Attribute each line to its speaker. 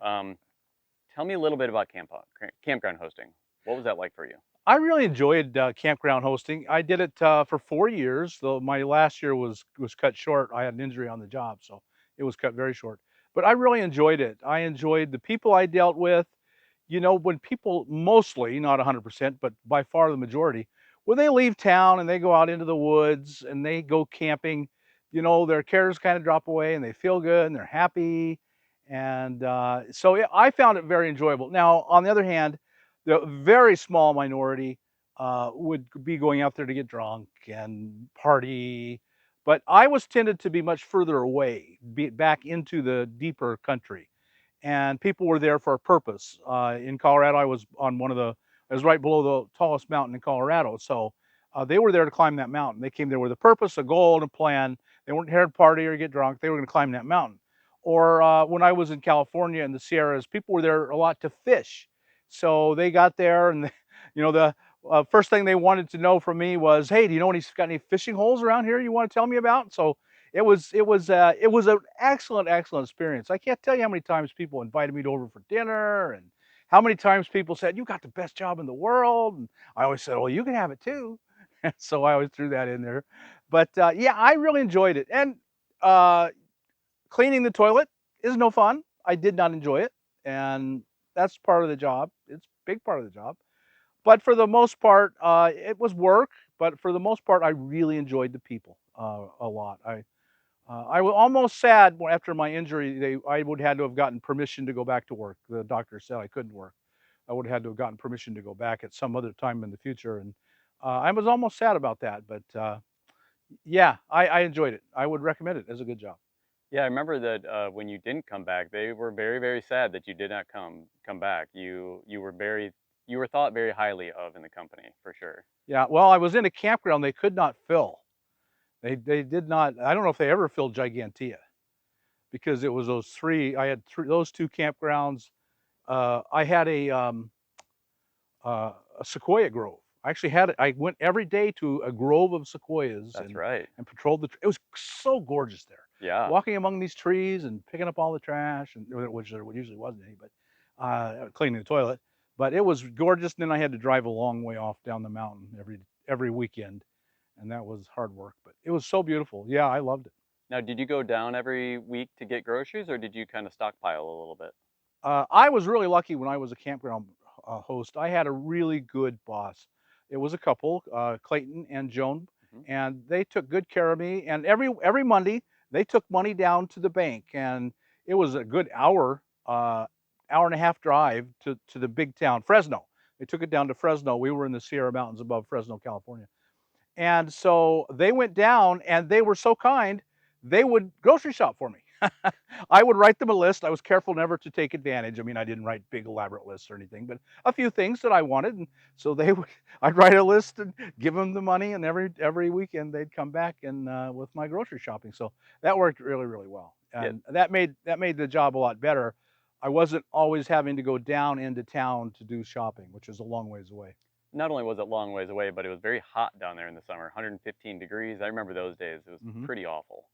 Speaker 1: Um, Tell me a little bit about campground hosting. What was that like for you?
Speaker 2: I really enjoyed campground hosting. I did it for 4 years, though my last year was cut short. I had an injury on the job, so it was cut very short. But I really enjoyed it. I enjoyed the people I dealt with. You know, when people mostly, not 100%, but by far the majority, when they leave town and they go out into the woods and they go camping, their cares kind of drop away and they feel good and they're happy. And so I found it very enjoyable. Now, on the other hand, the very small minority would be going out there to get drunk and party. But I was tended to be much further away, be back into the deeper country, and people were there for a purpose. In Colorado, I was right below the tallest mountain in Colorado. So they were there to climb that mountain. They came there with a purpose, a goal, and a plan. They weren't here to party or get drunk. They were going to climb that mountain. Or when I was in California in the Sierras, people were there a lot to fish. So they got there, and the first thing they wanted to know from me was, "Hey, do you know any got any fishing holes around here you want to tell me about?" So it was an excellent experience. I can't tell you how many times people invited me over for dinner, and how many times people said, "You got the best job in the world," and I always said, "Well, you can have it too." So I always threw that in there. But yeah, I really enjoyed it. And uh, cleaning the toilet is no fun. I did not enjoy it, and that's part of the job. It's a big part of the job. But for the most part, it was work. But for the most part, I really enjoyed the people a lot. I was almost sad after my injury. I would had to have gotten permission to go back to work. The doctor said I couldn't work. I would have had to have gotten permission to go back at some other time in the future, and I was almost sad about that. But yeah, I enjoyed it. I would recommend it as a good job.
Speaker 1: Yeah, I remember that when you didn't come back, they were very, very sad that you did not come back. You were thought very highly of in the company for sure.
Speaker 2: Yeah, well, I was in a campground they could not fill. They did not. I don't know if they ever filled Gigantea because it was those three. I had those two campgrounds. I had a sequoia grove. I actually had it. I went every day to a grove of sequoias
Speaker 1: That's
Speaker 2: and
Speaker 1: right.
Speaker 2: patrolled it was so gorgeous there.
Speaker 1: Yeah.
Speaker 2: Walking among these trees and picking up all the trash, and which there usually wasn't any, but cleaning the toilet. But it was gorgeous. And then I had to drive a long way off down the mountain every weekend, and that was hard work. But it was so beautiful. Yeah, I loved it.
Speaker 1: Now, did you go down every week to get groceries, or did you kind of stockpile a little bit?
Speaker 2: I was really lucky when I was a campground host. I had a really good boss. It was a couple, Clayton and Joan,
Speaker 1: Hmm.
Speaker 2: and they took good care of me. And every Monday, they took money down to the bank, and it was a good hour and a half drive to the big town, Fresno. They took it down to Fresno. We were in the Sierra Mountains above Fresno, California. And so they went down and they were so kind, they would grocery shop for me. I would write them a list. I was careful never to take advantage. I mean, I didn't write big elaborate lists or anything, but a few things that I wanted. And so they would, I'd write a list and give them the money, and every weekend they'd come back and with my grocery shopping. So that worked really well,
Speaker 1: Yeah.
Speaker 2: and that made the job a lot better. I wasn't always having to go down into town to do shopping, which is a long ways away.
Speaker 1: Not only was it long ways away, but it was very hot down there in the summer, 115 degrees. I remember those days. It was
Speaker 2: Hmm.
Speaker 1: pretty awful.